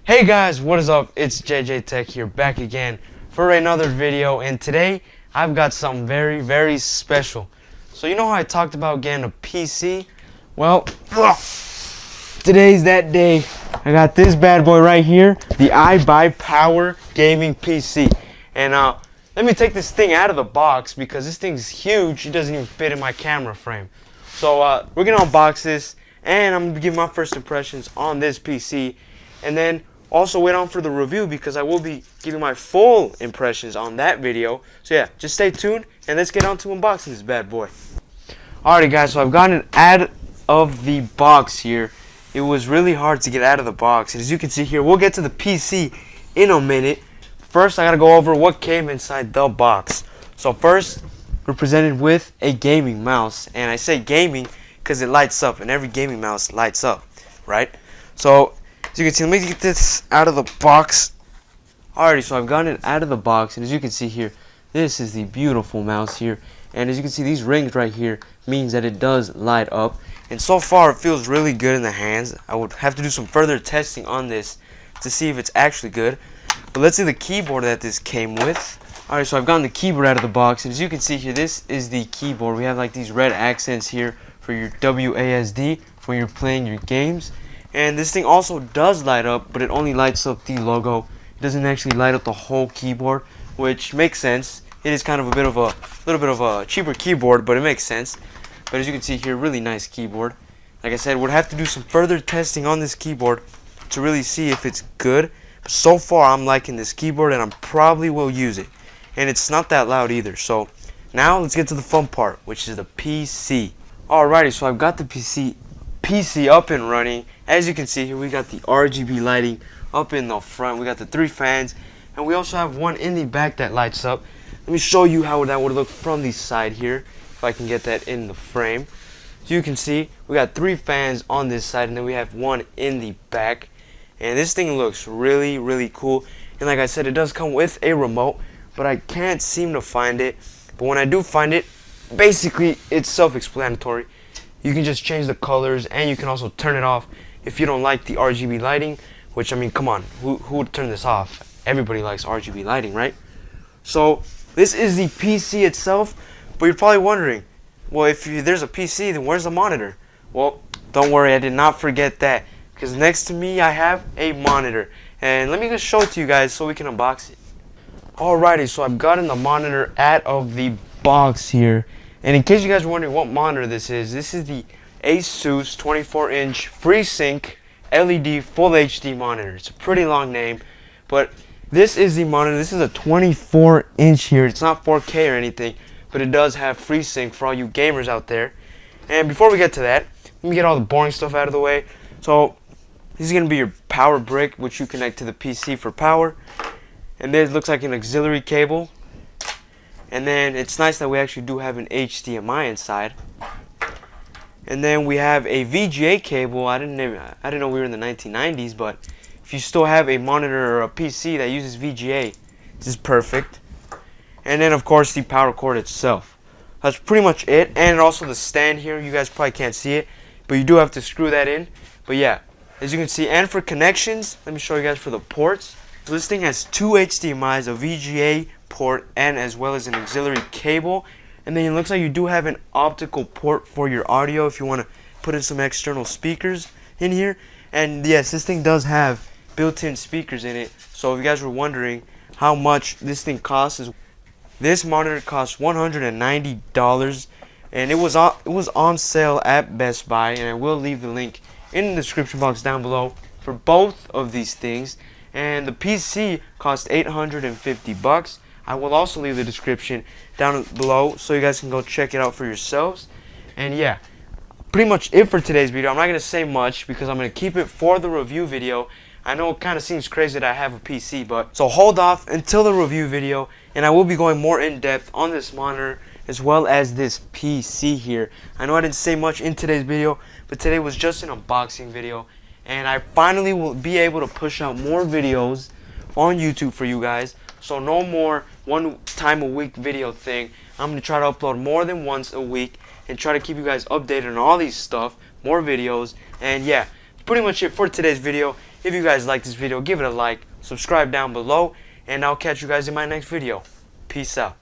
Hey guys, what is up? It's JJ Tech here, back again for another video, and today I've got something very special. So you know how I talked about getting a PC? Well, today's that day. I got this bad boy right here, the iBuyPower Gaming PC. And let me take this thing out of the box because this thing's huge. It doesn't even fit in my camera frame. So we're gonna unbox this, and I'm gonna give my first impressions on this PC, and then also wait on for the review because I will be giving my full impressions on that video. So yeah, just stay tuned and let's get on to unboxing this bad boy. Alrighty guys, so I've gotten it out of the box here. It was really hard to get out of the box, and as you can see here, we'll get to the PC in a minute. First I gotta go over what came inside the box. So first, we're presented with a gaming mouse, and I say gaming because it lights up, and every gaming mouse lights up, right? So as you can see, let me get this out of the box. Alrighty, so I've gotten it out of the box, and as you can see here, this is the beautiful mouse here. And as you can see, these rings right here means that it does light up. And so far, it feels really good in the hands. I would have to do some further testing on this to see if it's actually good. But let's see the keyboard that this came with. Alright, so I've gotten the keyboard out of the box, and as you can see here, this is the keyboard. We have like these red accents here for your WASD, for when you're playing your games. And this thing also does light up, but it only lights up the logo. It doesn't actually light up the whole keyboard, which makes sense. It is kind of a little bit of a cheaper keyboard, but it makes sense. But as you can see here, really nice keyboard. Like I said, we'll have to do some further testing on this keyboard to really see if it's good. But so far, I'm liking this keyboard, and I probably will use it. And it's not that loud either. So now let's get to the fun part, which is the PC. Alrighty, so I've got the PC up and running. As you can see here, we got the RGB lighting up in the front. We got the 3 fans, and we also have one in the back that lights up. Let me show you how that would look from the side here, if I can get that in the frame. So you can see we got 3 fans on this side, and then we have one in the back. And this thing looks really cool. And like I said, it does come with a remote, but I can't seem to find it. But when I do find it, basically it's self-explanatory. You can just change the colors, and you can also turn it off if you don't like the RGB lighting, which, I mean, come on, who would turn this off? Everybody likes RGB lighting, right? So this is the PC itself, but you're probably wondering, well, if there's a PC, then where's the monitor? Well, don't worry, I did not forget that, because next to me I have a monitor, and let me just show it to you guys so we can unbox it. Alrighty, so I've gotten the monitor out of the box here. And in case you guys are wondering what monitor this is the Asus 24-inch FreeSync LED Full HD monitor. It's a pretty long name, but this is the monitor. This is a 24-inch here. It's not 4K or anything, but it does have FreeSync for all you gamers out there. And before we get to that, let me get all the boring stuff out of the way. So this is going to be your power brick, which you connect to the PC for power. And this looks like an auxiliary cable. And then it's nice that we actually do have an HDMI inside. And then we have a VGA cable. I didn't know we were in the 1990s, but if you still have a monitor or a PC that uses VGA, this is perfect. And then of course the power cord itself. That's pretty much it. And also the stand here. You guys probably can't see it, but you do have to screw that in. But yeah, as you can see, and for connections, let me show you guys for the ports. So this thing has 2 HDMIs, a VGA port, and as well as an auxiliary cable. And then it looks like you do have an optical port for your audio if you want to put in some external speakers in here. And yes, this thing does have built-in speakers in it. So if you guys were wondering how much this thing costs, this monitor costs $190, and it was on sale at Best Buy, and I will leave the link in the description box down below for both of these things. And the PC cost $850. I will also leave the description down below so you guys can go check it out for yourselves. And yeah, pretty much it for today's video. I'm not going to say much because I'm going to keep it for the review video. I know it kind of seems crazy that I have a PC, but so hold off until the review video, and I will be going more in depth on this monitor as well as this PC here. I know I didn't say much in today's video, but today was just an unboxing video, and I finally will be able to push out more videos on YouTube for you guys. So no more one time a week video thing. I'm going to try to upload more than once a week and try to keep you guys updated on all these stuff, more videos. And yeah, pretty much it for today's video. If you guys like this video, give it a like, subscribe down below, and I'll catch you guys in my next video. Peace out.